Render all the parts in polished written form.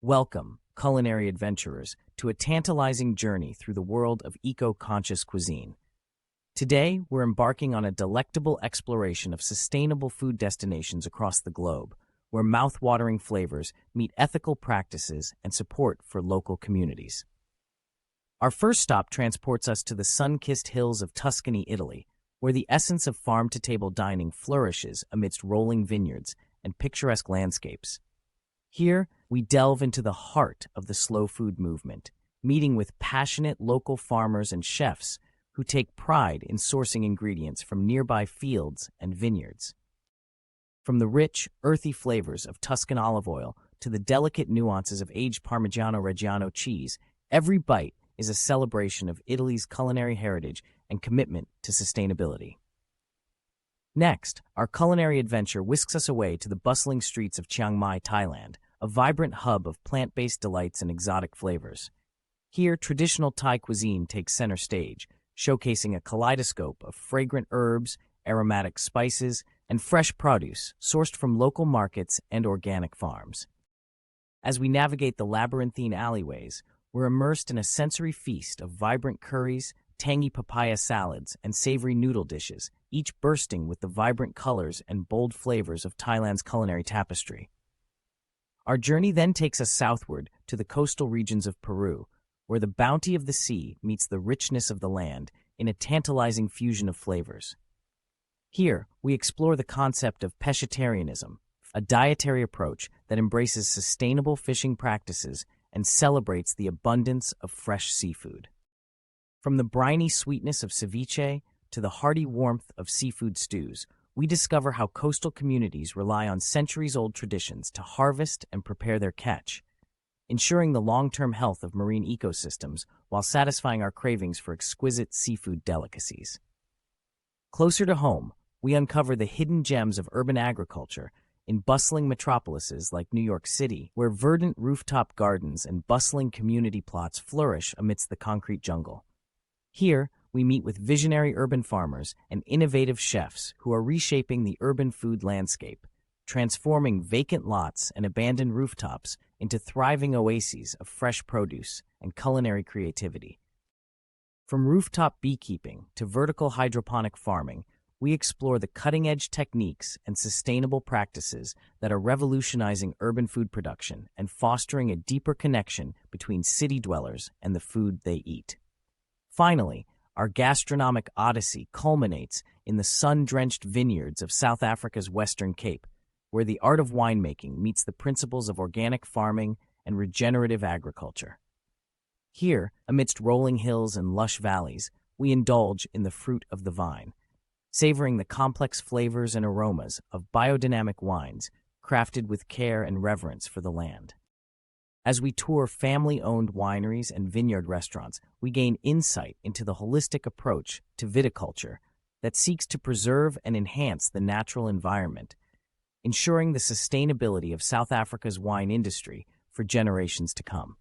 Welcome, culinary adventurers, to a tantalizing journey through the world of eco-conscious cuisine. Today, we're embarking on a delectable exploration of sustainable food destinations across the globe, where mouth-watering flavors meet ethical practices and support for local communities. Our first stop transports us to the sun-kissed hills of Tuscany, Italy, where the essence of farm-to-table dining flourishes amidst rolling vineyards and picturesque landscapes. Here, we delve into the heart of the slow food movement, meeting with passionate local farmers and chefs who take pride in sourcing ingredients from nearby fields and vineyards. From the rich, earthy flavors of Tuscan olive oil to the delicate nuances of aged Parmigiano Reggiano cheese, every bite is a celebration of Italy's culinary heritage and commitment to sustainability. Next, our culinary adventure whisks us away to the bustling streets of Chiang Mai, Thailand, a vibrant hub of plant-based delights and exotic flavors. Here, traditional Thai cuisine takes center stage, showcasing a kaleidoscope of fragrant herbs, aromatic spices, and fresh produce sourced from local markets and organic farms. As we navigate the labyrinthine alleyways, we're immersed in a sensory feast of vibrant curries, tangy papaya salads, and savory noodle dishes, each bursting with the vibrant colors and bold flavors of Thailand's culinary tapestry. Our journey then takes us southward to the coastal regions of Peru, where the bounty of the sea meets the richness of the land in a tantalizing fusion of flavors. Here, we explore the concept of pescatarianism, a dietary approach that embraces sustainable fishing practices and celebrates the abundance of fresh seafood. From the briny sweetness of ceviche to the hearty warmth of seafood stews, we discover how coastal communities rely on centuries-old traditions to harvest and prepare their catch, ensuring the long-term health of marine ecosystems while satisfying our cravings for exquisite seafood delicacies. Closer to home, we uncover the hidden gems of urban agriculture in bustling metropolises like New York City, where verdant rooftop gardens and bustling community plots flourish amidst the concrete jungle. Here, we meet with visionary urban farmers and innovative chefs who are reshaping the urban food landscape, transforming vacant lots and abandoned rooftops into thriving oases of fresh produce and culinary creativity. From rooftop beekeeping to vertical hydroponic farming, we explore the cutting-edge techniques and sustainable practices that are revolutionizing urban food production and fostering a deeper connection between city dwellers and the food they eat. Finally, our gastronomic odyssey culminates in the sun-drenched vineyards of South Africa's Western Cape, where the art of winemaking meets the principles of organic farming and regenerative agriculture. Here, amidst rolling hills and lush valleys, we indulge in the fruit of the vine, savoring the complex flavors and aromas of biodynamic wines crafted with care and reverence for the land. As we tour family-owned wineries and vineyard restaurants, we gain insight into the holistic approach to viticulture that seeks to preserve and enhance the natural environment, ensuring the sustainability of South Africa's wine industry for generations to come.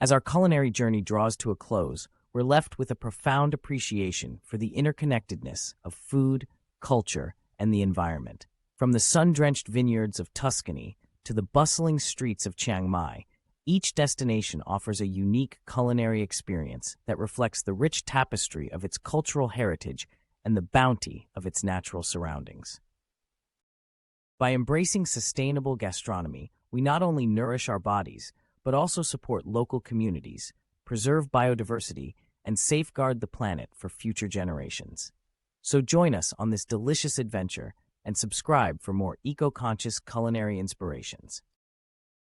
As our culinary journey draws to a close, we're left with a profound appreciation for the interconnectedness of food, culture, and the environment. From the sun-drenched vineyards of Tuscany to the bustling streets of Chiang Mai, each destination offers a unique culinary experience that reflects the rich tapestry of its cultural heritage and the bounty of its natural surroundings. By embracing sustainable gastronomy, we not only nourish our bodies, but also support local communities, preserve biodiversity, and safeguard the planet for future generations. So join us on this delicious adventure and subscribe for more eco-conscious culinary inspirations.